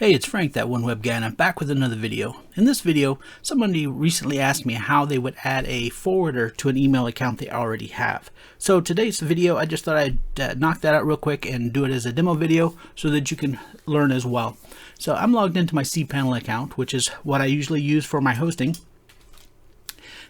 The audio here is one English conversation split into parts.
Hey, it's Frank, that one web guy, and I'm back with another video. In this video, somebody recently asked me how they would add a forwarder to an email account they already have. So today's video, I just thought I'd knock that out real quick and do it as a demo video so that you can learn as well. So I'm logged into my cPanel account, which is what I usually use for my hosting.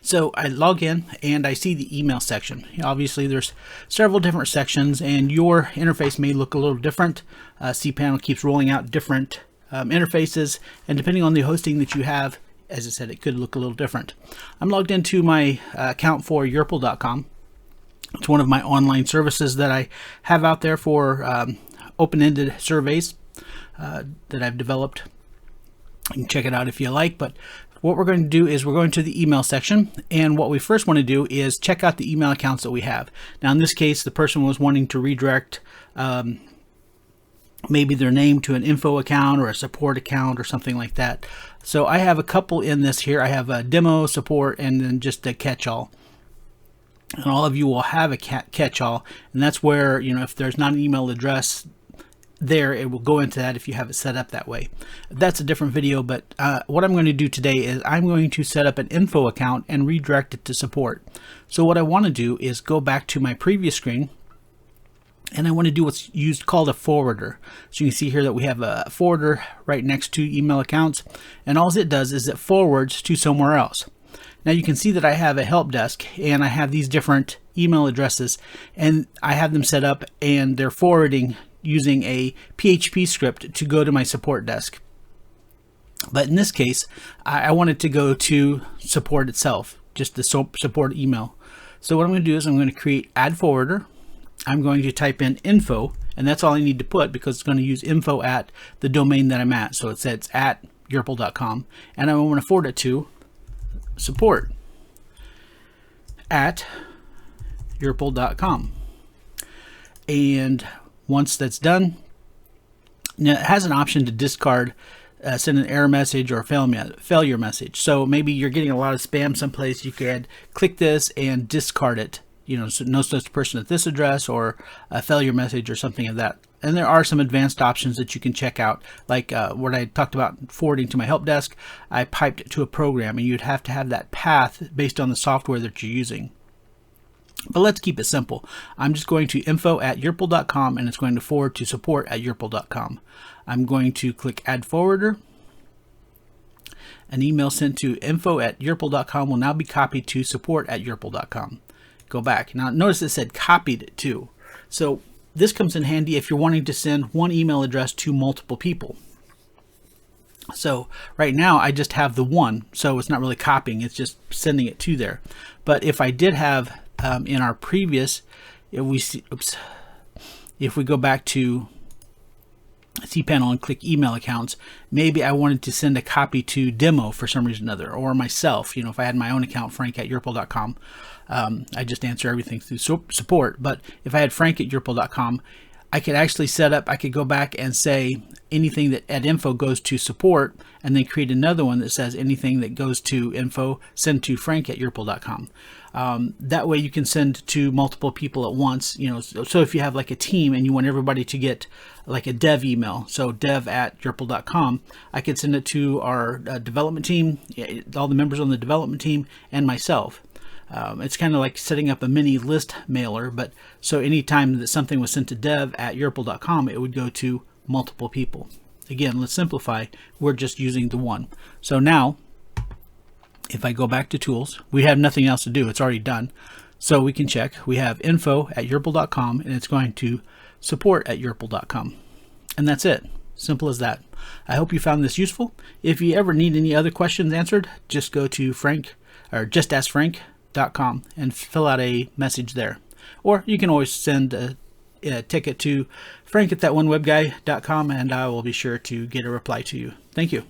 So I log in and I see the email section. Obviously there's several different sections and your interface may look a little different. cPanel keeps rolling out different interfaces, and depending on the hosting that you have, as I said, it could look a little different. I'm logged into my account for Yerple.com. It's one of my online services that I have out there for open-ended surveys that I've developed. You can check it out if you like, but what we're going to do is we're going to the email section, and what we first want to do is check out the email accounts that we have. Now in this case, the person was wanting to redirect maybe their name to an info account or a support account or something like that. So I have a couple in this here. I have a demo, support, and then just a catch-all. And all of you will have a catch-all, and that's where, you know, if there's not an email address there, it will go into that if you have it set up that way. That's a different video, but what I'm going to do today is I'm going to set up an info account and redirect it to support. So what I want to do is go back to my previous screen, and I want to do what's called a forwarder. So you can see here that we have a forwarder right next to email accounts, and all it does is it forwards to somewhere else. Now you can see that I have a help desk and I have these different email addresses, and I have them set up and they're forwarding using a PHP script to go to my support desk. But in this case, I wanted to go to support itself, just the support email. So what I'm going to do is I'm going to create add forwarder. I'm going to type in info, and that's all I need to put because it's going to use info at the domain that I'm at. So it says at yerple.com, and I want to forward it to support at yerple.com. And once that's done, now it has an option to discard, send an error message or a failure message. So maybe you're getting a lot of spam someplace, you could click this and discard it. You know, so no such person at this address, or a failure message or something of that. And there are some advanced options that you can check out, like what I talked about forwarding to my help desk. I piped it to a program, and you'd have to have that path based on the software that you're using. But let's keep it simple. I'm just going to info at yerple.com, and it's going to forward to support at yerple.com. I'm going to click add forwarder. An email sent to info at yerple.com will now be copied to support at yerple.com. Go back. Now notice it said copied it to. So this comes in handy if you're wanting to send one email address to multiple people. So right now I just have the one, so it's not really copying, it's just sending it to there. But if I did have in our previous, if we go back to cPanel and click email accounts, maybe I wanted to send a copy to demo for some reason or another, or myself. You know, if I had my own account, frank at yerple.com, I just answer everything through support. But if I had frank at yerple.com, I could actually set up, I could go back and say anything that at info goes to support, and then create another one that says anything that goes to info, send to frank at yerple.com. That way you can send to multiple people at once. You know, so if you have like a team and you want everybody to get like a dev email, so dev at yerple.com, I could send it to our development team, all the members on the development team, and myself. It's kind of like setting up a mini list mailer, but so anytime that something was sent to dev at yerple.com, it would go to multiple people. Again, let's simplify. We're just using the one. So now, if I go back to tools, we have nothing else to do. It's already done. So we can check. We have info at yerple.com, and it's going to support at yerple.com. And that's it. Simple as that. I hope you found this useful. If you ever need any other questions answered, just go to justaskfrank.com and fill out a message there. Or you can always send a ticket to frank@thatonewebguy.com, and I will be sure to get a reply to you. Thank you.